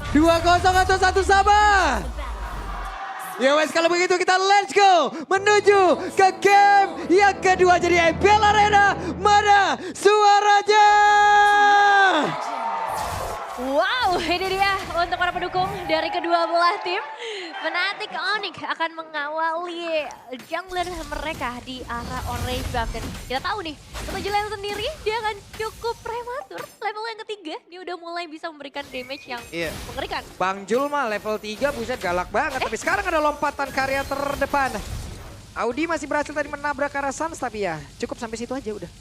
2-0 atau 1 sama? Ya wes kalau begitu kita let's go menuju ke game yang kedua. Jadi IPL Arena, mana suaranya? Wow, ini dia untuk para pendukung dari kedua belah tim. Fnatic Onyx akan mengawali jungler mereka di arah orange buff. Dan kita tahu nih, untuk Julian sendiri dia akan cukup prematur. Level yang ketiga, dia udah mulai bisa memberikan damage yang mengerikan. Bang Jul mah level 3 buset galak banget. Tapi sekarang ada lompatan karya terdepan. Audi masih berhasil tadi menabrak arah Suns, tapi ya cukup sampai situ aja udah.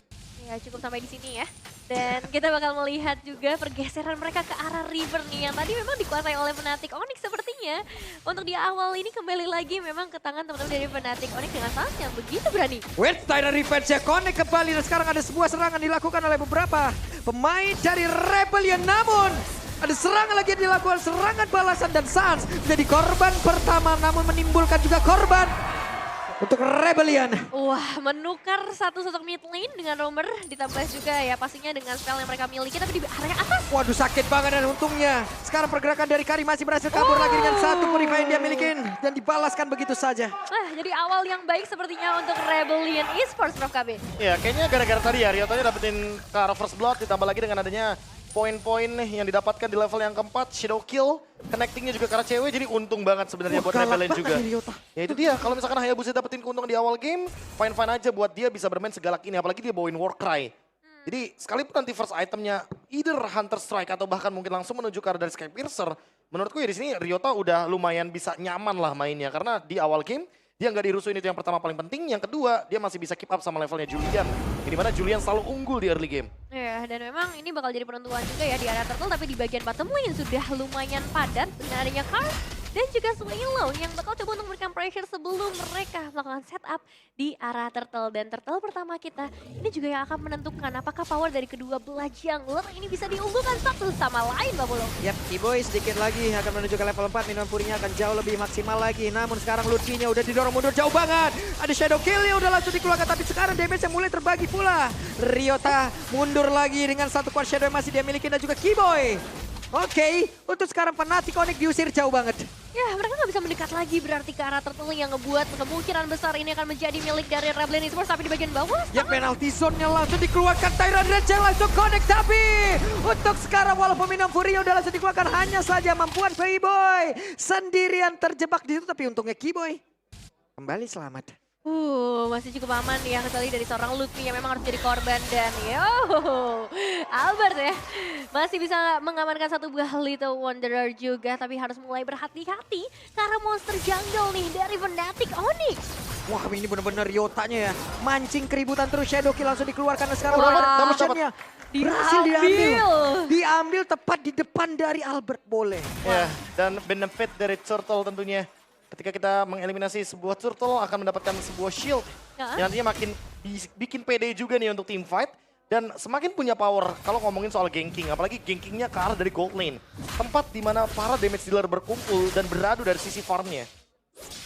Ya cukup sampai di sini ya. Dan kita bakal melihat juga pergeseran mereka ke arah River nih. Yang tadi memang dikuasai oleh Fnatic Onyx sepertinya. Untuk di awal ini kembali lagi memang ke tangan teman-teman dari Fnatic Onyx dengan Suns yang begitu berani. Wait, Tyler Revenge ya connect kembali dan sekarang ada sebuah serangan dilakukan oleh beberapa pemain dari Rebellion. Namun ada serangan lagi yang dilakukan, serangan balasan dan Suns menjadi korban pertama namun menimbulkan juga korban untuk Rebellion. Wah, menukar satu sosok mid lane dengan Romer, ditambah juga ya pastinya dengan spell yang mereka miliki tapi di area atas. Waduh sakit banget dan untungnya sekarang pergerakan dari Kari masih berhasil kabur lagi dengan satu purify yang dia miliki dan dibalaskan begitu saja. Jadi awal yang baik sepertinya untuk Rebellion Esports, Prof KB. Ya, kayaknya gara-gara tadi ya Ryotanya dapetin ke arah first blood, ditambah lagi dengan adanya poin-poin nih yang didapatkan di level yang keempat, Shadow Kill, connectingnya juga ke arah cewek, jadi untung banget sebenarnya buat Rebellion juga. Ya itu dia, kalau misalkan Hayabusa dapetin keuntungan di awal game, fine-fine aja buat dia bisa bermain segalak ini, apalagi dia bawain Warcry. Jadi sekalipun nanti first itemnya either Hunter Strike atau bahkan mungkin langsung menuju ke arah dari Sky Piercer, menurutku ya di sini Ryota udah lumayan bisa nyaman lah mainnya, karena di awal game dia nggak dirusuhin, itu yang pertama paling penting. Yang kedua, dia masih bisa keep up sama levelnya Julian. Di mana Julian selalu unggul di early game. Ya, dan memang ini bakal jadi penentuan juga ya di area turtle, tapi di bagian bottom lane sudah lumayan padat dengan adanya Karl dan juga Swallow yang bakal coba untuk memberikan pressure sebelum mereka melakukan setup di arah turtle. Dan turtle pertama kita ini juga yang akan menentukan apakah power dari kedua belah jungler ini bisa diunggulkan satu sama lain, Mbak Bolo. Yap, Kiboy sedikit lagi akan menuju ke level 4, minuman purinya akan jauh lebih maksimal lagi. Namun sekarang Lutfi-nya udah didorong mundur jauh banget. Ada Shadow Kill-nya udah langsung dikeluarkan, tapi sekarang damage-nya mulai terbagi pula. Ryota mundur lagi dengan satu quad shadow yang masih dia miliki dan juga Kiboy. Oke, untuk sekarang Fnatic Onyx diusir jauh banget. Ya, mereka nggak bisa mendekat lagi berarti ke arah turtle yang ngebuat kemungkinan besar ini akan menjadi milik dari Rebellion Esports. Tapi di bagian bawah, Ya penalty zone-nya langsung dikeluarkan, Tyron Red yang langsung connect. Tapi untuk sekarang walaupun minum Fury-nya udah langsung dikeluarkan, hanya saja mampuan Playboy sendirian terjebak di situ. Tapi untungnya Kiboy kembali selamat. Masih cukup aman ya, kecuali dari seorang Lutfi yang memang harus jadi korban. Dan Albert ya masih bisa mengamankan satu buah Little Wanderer juga, tapi harus mulai berhati-hati karena monster jungle nih dari Fnatic Onyx. Wah ini benar-benar Ryotanya ya, mancing keributan terus. Shadow Kill langsung dikeluarkan dan sekarang Dapat. potionnya berhasil diambil tepat di depan dari Albert. Boleh. Ya, dan benefit dari turtle tentunya. Ketika kita mengeliminasi sebuah turtle akan mendapatkan sebuah shield. Yang nantinya makin bikin pede juga nih untuk team fight. Dan semakin punya power kalau ngomongin soal ganking. Apalagi gankingnya ke arah dari gold lane. Tempat di mana para damage dealer berkumpul dan beradu dari sisi farmnya.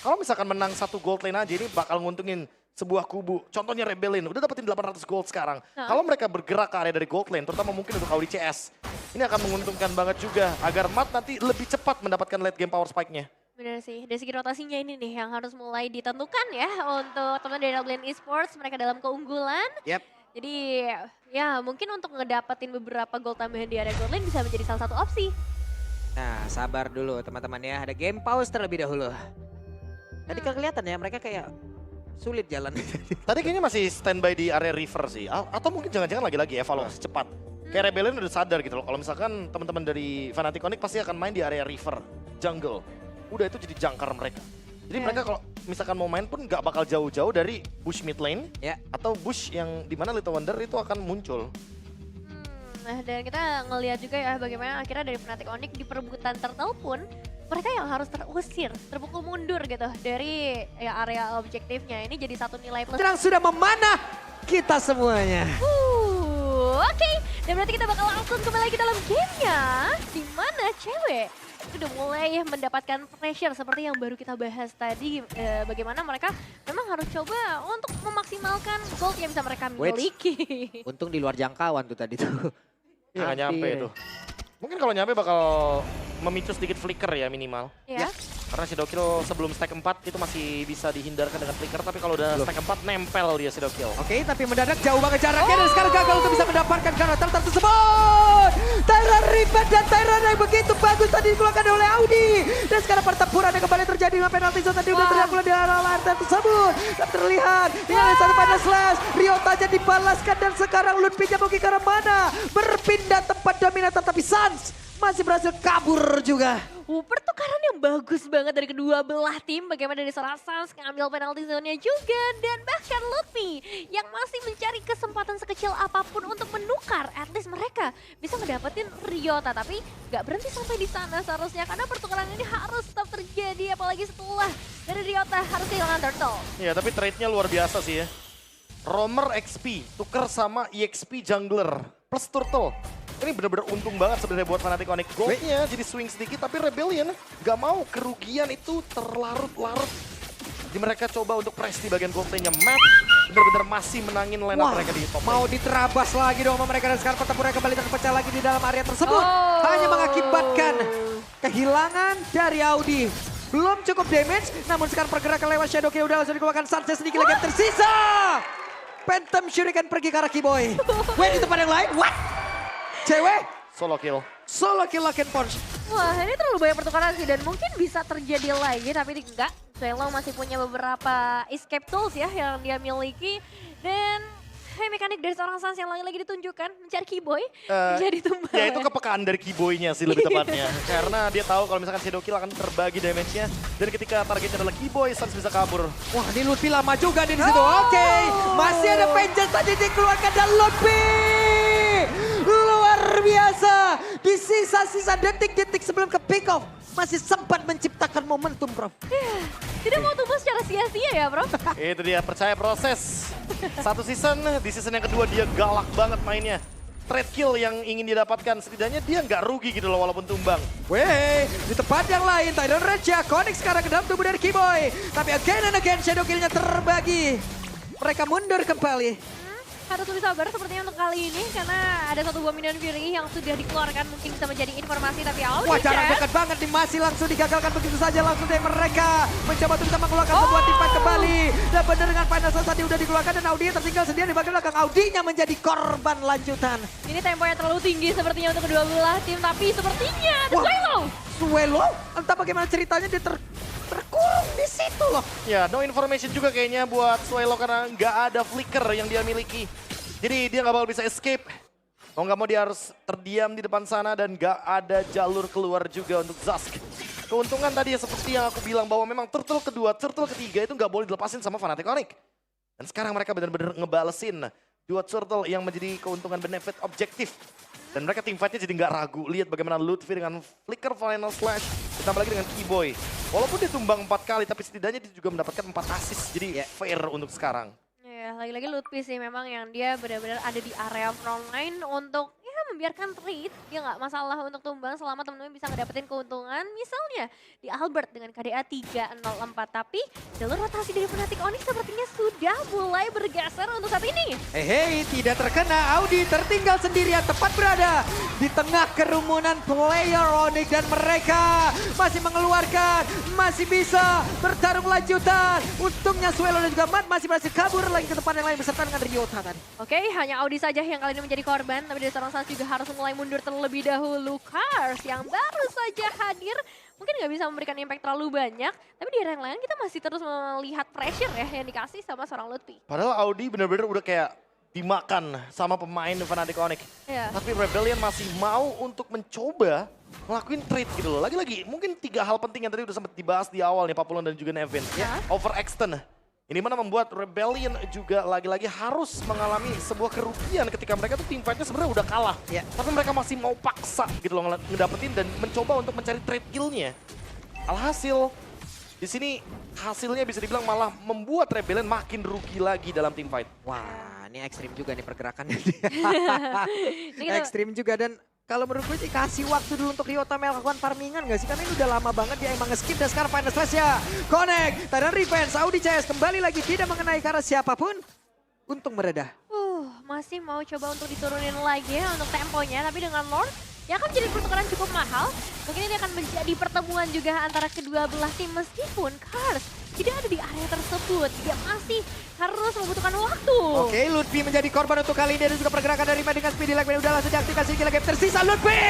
Kalau misalkan menang satu gold lane aja ini bakal nguntungin sebuah kubu. Contohnya Rebellion udah dapetin 800 gold sekarang. Kalau mereka bergerak ke area dari gold lane, terutama mungkin untuk Audi CS. Ini akan menguntungkan banget juga agar Matt nanti lebih cepat mendapatkan late game power spike-nya. Benar sih, dari segi rotasinya ini nih yang harus mulai ditentukan ya untuk teman dari Rebellion Esports, mereka dalam keunggulan. Yap. Jadi ya mungkin untuk ngedapetin beberapa gol tambahan di area gold lane bisa menjadi salah satu opsi. Nah sabar dulu teman-teman ya, ada game pause terlebih dahulu. Tadi kan kelihatan ya mereka kayak sulit jalan. Tadi kayaknya masih standby di area river sih. Atau mungkin jangan-jangan lagi evaluasi cepat. Kayak Rebellion udah sadar gitu loh. Kalau misalkan teman-teman dari Fnatic Onyx pasti akan main di area river, jungle. Udah itu jadi jangkar mereka. Jadi mereka kalau misalkan mau main pun nggak bakal jauh-jauh dari bush mid lane. Atau bush yang dimana Little Wonder itu akan muncul. Nah dan kita ngelihat juga ya bagaimana akhirnya dari Fnatic Onyx di perebutan turtle pun mereka yang harus terusir, terpukul mundur gitu dari ya, area objektifnya. Ini jadi satu nilai plus. Terang sudah memanah kita semuanya. Oke. Dan berarti kita bakal langsung kembali lagi dalam gamenya. Di mana cewek udah mulai mendapatkan pressure seperti yang baru kita bahas tadi. Bagaimana mereka memang harus coba untuk memaksimalkan gold yang bisa mereka miliki. Untung di luar jangkauan tuh tadi tuh. Iya nggak nyampe tuh. Mungkin kalau nyampe bakal memicu sedikit flicker ya minimal. Ya. Karena Shadowkill sebelum stack 4 itu masih bisa dihindarkan dengan flicker, tapi kalau udah stack 4 nempel dia Shadowkill. Oke, tapi mendadak jauh banget jaraknya dan sekarang gagal untuk bisa mendapatkan karakter tersebut. Tyrant Riven dan Tyrant yang begitu bagus tadi dikeluarkan oleh Audi. Dan sekarang pertempuran yang kembali terjadi dengan penalti zone tadi udah terlihat di arah tersebut. Dan terlihat dengan satu pada slash. Ryota aja dibalaskan dan sekarang Lutfi-nya pergi ke arah mana. Berpindah tempat dominator tapi Suns masih berhasil kabur juga. Pertukaran yang bagus banget dari kedua belah tim. Bagaimana dari seorang Suns ngambil penalti zone-nya juga. Dan bahkan Lutfi yang masih mencari kesempatan sekecil apapun untuk menukar. At least mereka bisa ngedapetin Ryota. Tapi gak berhenti sampai di sana seharusnya. Karena pertukaran ini harus tetap terjadi. Apalagi setelah dari Ryota harus kehilangan Turtle. Iya, tapi trade-nya luar biasa sih ya. Roamer XP, tuker sama EXP Jungler plus Turtle. Ini benar-benar untung banget sebenarnya buat Fnatic Onyx. Goldnya jadi swing sedikit, tapi Rebellion gak mau kerugian itu terlarut-larut. Jadi mereka coba untuk press di bagian gold lane-nya. Matt benar-benar masih menangin line up mereka di top lane. Mau diterabas lagi dong sama mereka dan sekarang pertempuran kembali terpecah lagi di dalam area tersebut. Hanya mengakibatkan kehilangan dari Audi. Belum cukup damage, namun sekarang pergerakan lewat Shadowkill udah langsung dikeluarkan. Sanchez sedikit lagi yang tersisa. Phantom Shuriken pergi ke arah Keyboy. Wait, di tempat yang lain, what? Cewek? Solo kill. Solo kill lock and punch. Wah, ini terlalu banyak pertukaran sih dan mungkin bisa terjadi lagi tapi enggak. Suelo masih punya beberapa escape tools ya yang dia miliki dan mekanik dari seorang Suns yang lagi ditunjukkan mencari Keyboy jadi tumbal. Ya itu kepekaan dari Keyboy-nya sih lebih tepatnya. Karena dia tahu kalau misalkan Shadowkill akan terbagi damage-nya dan ketika targetnya adalah Keyboy, Suns bisa kabur. Wah, ini Lutfi lama juga di situ. Oke, masih ada Vengeance tadi dikeluarkan dan Lutfi. Luar biasa. Di sisa-sisa detik-detik sebelum ke pick off masih sempat menciptakan momentum, Prof. Tidak mau tumbal secara sia-sia ya, Bro. Itu dia, percaya proses. Satu season, di season yang kedua dia galak banget mainnya. Trade kill yang ingin dia dapatkan, setidaknya dia nggak rugi gitu loh walaupun tumbang. Weh, di tempat yang lain, Tidal Reja connect sekarang ke dalam tubuh dari Keyboy. Tapi again and again, shadow kill-nya terbagi. Mereka mundur kembali. Harus lebih sabar sepertinya untuk kali ini karena ada satu buah minion Fury yang sudah dikeluarkan mungkin bisa menjadi informasi tapi Audi Wah, jarak dekat banget nih, masih langsung digagalkan begitu saja langsung dari mereka. Mencoba untuk bisa mengeluarkan sebuah tim fight kembali. Dan benar dengan final Suns tadi udah dikeluarkan dan Audi tertinggal sendiri di bagian belakang. Audinya menjadi korban lanjutan. Ini tempo yang terlalu tinggi sepertinya untuk kedua belah tim tapi sepertinya ada Suelo. Suelo? Entah bagaimana ceritanya dia terkurung di situ loh. Ya, no information juga kayaknya buat Suelo karena nggak ada flicker yang dia miliki. Jadi dia nggak bakal bisa escape. Mau nggak mau dia harus terdiam di depan sana dan nggak ada jalur keluar juga untuk Zask. Keuntungan tadi seperti yang aku bilang bahwa memang turtle kedua, turtle ketiga itu nggak boleh dilepasin sama Fnatic Onyx. Dan sekarang mereka benar-benar ngebalesin dua turtle yang menjadi keuntungan benefit objektif. Dan mereka team fight-nya jadi nggak ragu. Lihat bagaimana Lutfi dengan flicker final slash. Ditambah lagi dengan Keyboy. Walaupun dia tumbang 4 kali, tapi setidaknya dia juga mendapatkan 4 assist. Jadi fair untuk sekarang. Ya, lagi-lagi Lutfi sih memang yang dia benar-benar ada di area frontline untuk ya membiarkan trade. Dia nggak masalah untuk tumbang selama temen-temen bisa ngedapetin keuntungan. Misalnya di Albert dengan KDA 304. Tapi jalur rotasi dari Fnatic Onyx sepertinya sudah mulai bergeser untuk saat ini. Hei, tidak terkena. Audi tertinggal sendirian tepat berada di tengah kerumunan player Onyx dan mereka masih mengeluarkan, masih bisa bertarung lanjutan. Untungnya Suelo dan juga Matt masih berhasil kabur lagi ke depan yang lain beserta dengan Ryota tadi. Oke, hanya Audi saja yang kali ini menjadi korban. Tapi dari seorang Suns juga harus mulai mundur terlebih dahulu. Cars yang baru saja hadir. Mungkin nggak bisa memberikan impact terlalu banyak. Tapi di area yang lain kita masih terus melihat pressure ya yang dikasih sama seorang Lutfi. Padahal Audi benar-benar udah kayak dimakan sama pemain Fnatic Onyx. Iya. Tapi Rebellion masih mau untuk mencoba ngelakuin trade gitu loh. Lagi-lagi mungkin 3 hal penting yang tadi udah sempat dibahas di awal nih Papulon dan juga Nevin. Ya. Overextend. Ini mana membuat Rebellion juga lagi-lagi harus mengalami sebuah kerugian ketika mereka tuh team fight-nya sebenarnya udah kalah. Ya. Tapi mereka masih mau paksa gitu loh ngedapetin dan mencoba untuk mencari trade kill-nya. Alhasil di sini hasilnya bisa dibilang malah membuat Rebellion makin rugi lagi dalam team fight. Wah, ini ekstrim juga nih pergerakannya. Ini kita- Ekstrim juga dan kalau menurut gue sih kasih waktu dulu untuk Ryota melakukan farmingan gak sih? Karena ini udah lama banget dia emang nge-skip dan sekarang final slash ya. Connect, Tidal Revenge, Audi CS kembali lagi tidak mengenai karena siapapun. Untung meredah. Masih mau coba untuk diturunin lagi ya untuk temponya. Tapi dengan Lord yang akan menjadi pertukaran cukup mahal. Mungkin ini akan menjadi pertemuan juga antara kedua belah tim meskipun Cars tidak ada di area tersebut. Dia masih harus membutuhkan waktu. Oke, Lutfi menjadi korban untuk kali ini dan juga pergerakan dari Matt dengan speedy lag udah langsung diaktifkan skill game tersisa. Lutfi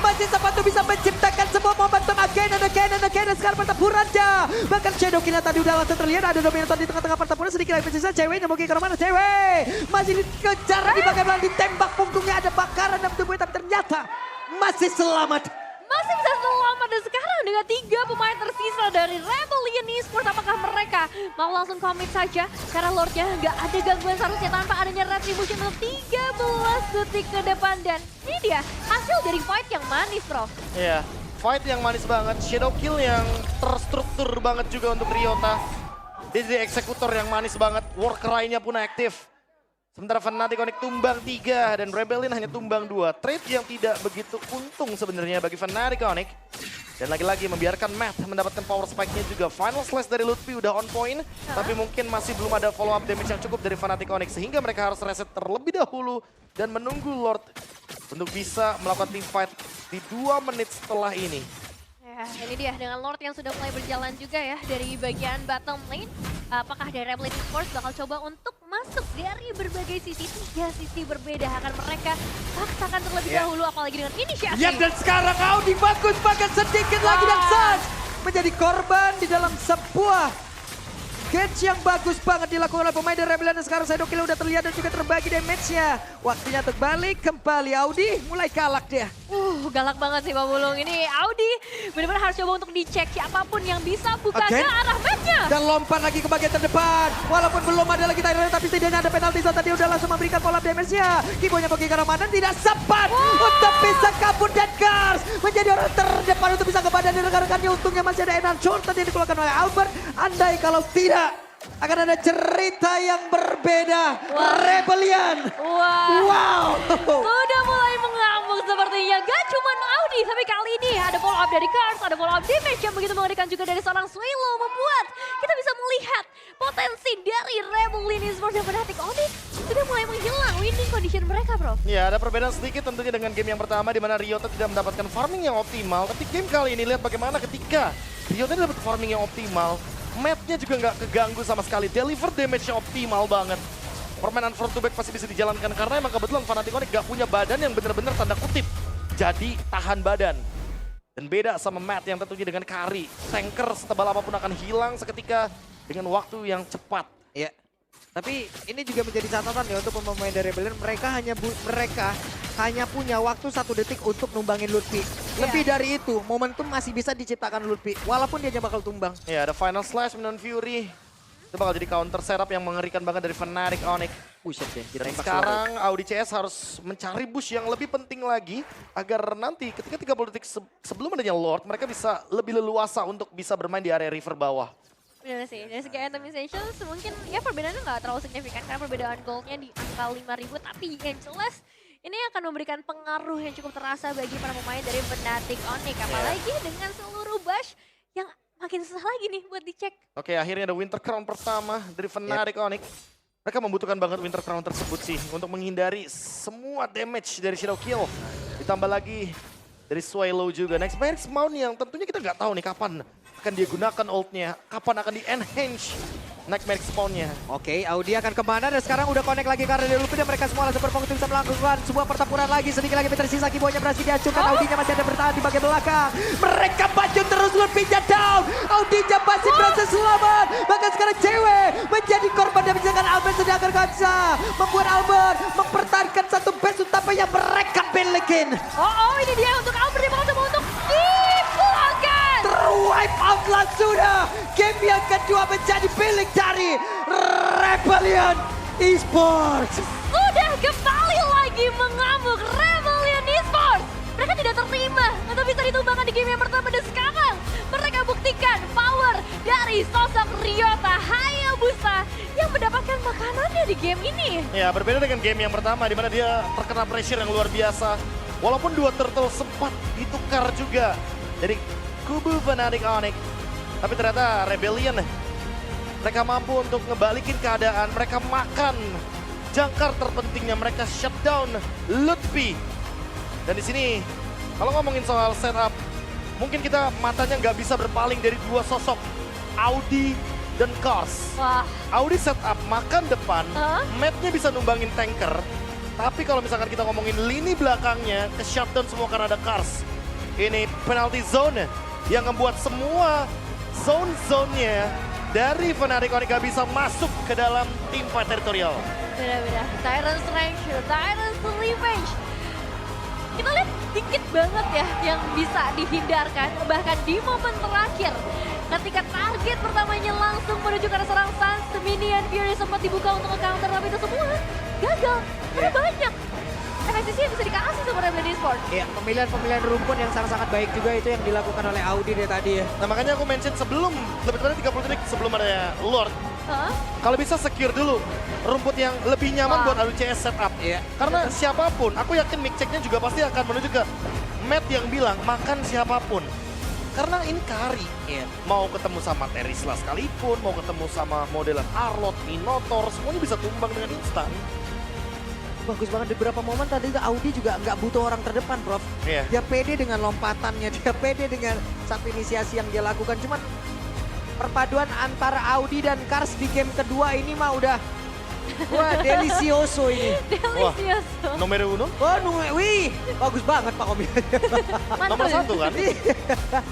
masih sempat untuk bisa menciptakan sebuah momentum again and dan sekarang pertempurannya. Bahkan Shadow Kill tadi udah langsung terlihat ada dominator di tengah-tengah pertempuran sedikit lagi tersisa. Ceweknya mungkin ke mana cewek masih dikejar di bagian belakang ditembak punggungnya ada bakaran dalam tubuhnya tapi ternyata masih selamat. Masih bisa selamat dan sekarang dengan 3 pemain tersisa dari Rebellion Esports. Apakah mereka mau langsung commit saja? Karena Lordnya nggak ada gangguan seharusnya tanpa adanya retribution untuk 13 detik ke depan. Dan ini dia hasil dari fight yang manis, Prof. Iya, fight yang manis banget. Shadow Kill yang terstruktur banget juga untuk Ryota. Dia jadi eksekutor yang manis banget. War Cry-nya pun aktif. Sementara Fnatic Onyx tumbang 3 dan Rebellion hanya tumbang 2. Trade yang tidak begitu untung sebenarnya bagi Fnatic Onyx. Dan lagi-lagi membiarkan Matt mendapatkan power spike-nya juga. Final slash dari Lutfi udah on point. Tapi mungkin masih belum ada follow up damage yang cukup dari Fnatic Onyx. Sehingga mereka harus reset terlebih dahulu. Dan menunggu Lord untuk bisa melakukan team fight di 2 menit setelah ini. Ya, ini dia dengan Lord yang sudah mulai berjalan juga ya dari bagian bottom lane. Apakah dari Rebellion Esports bakal coba untuk masuk dari berbagai sisi, 3 sisi berbeda akan mereka paksakan terlebih dahulu apalagi dengan inisiasi. Ya dan sekarang Audi bagus bahkan sedikit lagi dan Sans menjadi korban di dalam sebuah catch yang bagus banget dilakukan oleh pemain dari Rebellion dan sekarang Shadow Kill udah terlihat dan juga terbagi damage-nya. Waktunya untuk balik kembali Audi mulai galak dia. Galak banget sih Pak Bulung. Ini Audi benar-benar harus coba untuk dicek siapapun yang bisa buka ke arah match-nya. Dan lompat lagi ke bagian terdepan. Walaupun belum ada lagi timer tapi setidaknya ada penalti saat tadi udah langsung memberikan follow up damage-nya. Kibonya pergi ke arah mana tidak sempat untuk bisa kabur dan Cars menjadi orang terdepan untuk bisa ke badan rekan-rekannya. Untungnya masih ada Enan Short tadi dikeluarkan oleh Albert. Andai kalau tidak akan ada cerita yang berbeda. Rebellion. Wow. Sudah mulai mengamuk sepertinya. Gak cuma Audi, tapi kali ini ada follow up dari Cars, ada follow up damage yang begitu mengerikan juga dari seorang Swallow. Membuat kita bisa melihat potensi dari Rebellion Esports dan Fnatic Onyx sudah mulai menghilang winning condition mereka, Bro. Ya, ada perbedaan sedikit tentunya dengan game yang pertama di mana Ryota tidak mendapatkan farming yang optimal. Tapi game kali ini lihat bagaimana ketika Ryota dapat farming yang optimal. Map-nya juga nggak keganggu sama sekali. Deliver damage-nya optimal banget. Permainan front to back pasti bisa dijalankan karena emang kebetulan Fnatic Onyx nggak punya badan yang bener-bener tanda kutip. Jadi tahan badan. Dan beda sama Matt yang tentunya dengan Kari. Tanker setebal apapun akan hilang seketika dengan waktu yang cepat. Ya. Tapi ini juga menjadi catatan ya untuk pemain dari Rebellion. Mereka hanya punya waktu 1 detik untuk numbangin Lutfi. Lebih dari itu, momentum masih bisa diciptakan Lutfi. Walaupun dia bakal tumbang. Ya, ada final slash Minion Fury. Itu bakal jadi counter setup yang mengerikan banget dari Fnatic Onyx. Buset deh. Dan sekarang Audi CS harus mencari bush yang lebih penting lagi. Agar nanti ketika 30 detik sebelum adanya Lord, mereka bisa lebih leluasa untuk bisa bermain di area river bawah. Benar sih, dari segi itemization mungkin ya perbedaannya nggak terlalu signifikan karena perbedaan goldnya di angka 5.000, tapi yang jelas ini akan memberikan pengaruh yang cukup terasa bagi para pemain dari Fnatic Onyx. Apalagi dengan seluruh bash yang makin susah lagi nih buat dicek. Oke, akhirnya ada Winter Crown pertama dari Fnatic Onyx. Mereka membutuhkan banget Winter Crown tersebut sih untuk menghindari semua damage dari Shadow Kill. Ditambah lagi dari Swallow juga. Next Mount yang tentunya kita nggak tahu nih kapan akan dia gunakan ult-nya, kapan akan di-enhance Nightmare Spawn-nya. Oke, Audi akan kemana dan sekarang udah connect lagi karena dari Lutfi dan mereka semua langsung berfokus bisa melakukan sebuah pertempuran lagi. Sedikit lagi tersisa Kibonya berhasil dihancurkan. Audinya masih ada bertahan di bagian belakang. Mereka maju terus, Lutfi-nya down. Audinya masih berhasil selamat. Bahkan sekarang cewek menjadi korban dan menjaga Albert sedangkan Kansa membuat Albert mempertahankan satu base utama yang mereka milikin. Ini dia untuk Albert yang bakal coba untuk dipulangkan. Wipe out langsung sudah. Game yang kedua menjadi milik dari Rebellion Esports. Sudah kembali lagi mengamuk Rebellion Esports. Mereka tidak terima atau bisa ditumbangkan di game yang pertama dan sekarang mereka buktikan power dari sosok Ryota Hayabusa yang mendapatkan makanannya di game ini. Ya, berbeda dengan game yang pertama di mana dia terkena pressure yang luar biasa. Walaupun dua turtle sempat ditukar juga dari kubu Fnatic Onyx. Tapi ternyata Rebellion, mereka mampu untuk ngebalikin keadaan. Mereka makan jangkar terpentingnya, mereka shutdown Lutfi. Dan di sini Kalau ngomongin soal setup, mungkin kita matanya nggak bisa berpaling dari dua sosok, Audi dan Cars. Wah, Audi setup makan depan, Hah? Matt-nya bisa numbangin tanker. Tapi kalau misalkan kita ngomongin lini belakangnya, ke shutdown semua karena ada Cars. Ini penalty zone yang membuat semua zone-zonenya dari Fnatic Onyx gak bisa masuk ke dalam tim fight teritorial. beda-beda. Tyrant's Range, Tyrant's Revenge. Kita lihat dikit banget ya yang bisa dihindarkan. Bahkan di momen terakhir. Ketika target pertamanya langsung menuju ke arah serang Suns, Minion Fury sempat dibuka untuk nge-counter. Tapi itu semua gagal. Karena banyak FSCC yang bisa dikasih sama Rebellion Esports. Iya, pemilihan rumput yang sangat-sangat baik juga itu yang dilakukan oleh Audi dari tadi ya. Nah makanya aku mention sebelum, lebih tepatnya 30 detik sebelum ada Lord. Hah? Kalau bisa secure dulu rumput yang lebih nyaman Wah. buat Audi CS setup. Iya. Karena siapapun, aku yakin mic checknya juga pasti akan menuju ke Matt yang bilang makan siapapun. Karena ini kari. Iya. Mau ketemu sama Terisla sekalipun, mau ketemu sama modelan Arlot, Minotaur, semuanya bisa tumbang dengan instan. Bagus banget di beberapa momen tadi Audi juga nggak butuh orang terdepan, Prof. Iya. Dia pede dengan lompatannya, dia pede dengan satu inisiasi yang dia lakukan. Cuman perpaduan antara Audi dan Cars di game kedua ini mah udah wah delicioso ini. Delicious. Nomor uno, Oh, wih, bagus banget Pak Omi. nomor satu kan?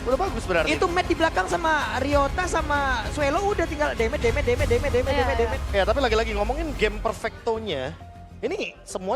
Udah bagus berarti. Itu Matt di belakang sama Ryota sama Suelo udah tinggal damage. Iya, iya. Ya tapi lagi-lagi ngomongin game perfectonya, ini semua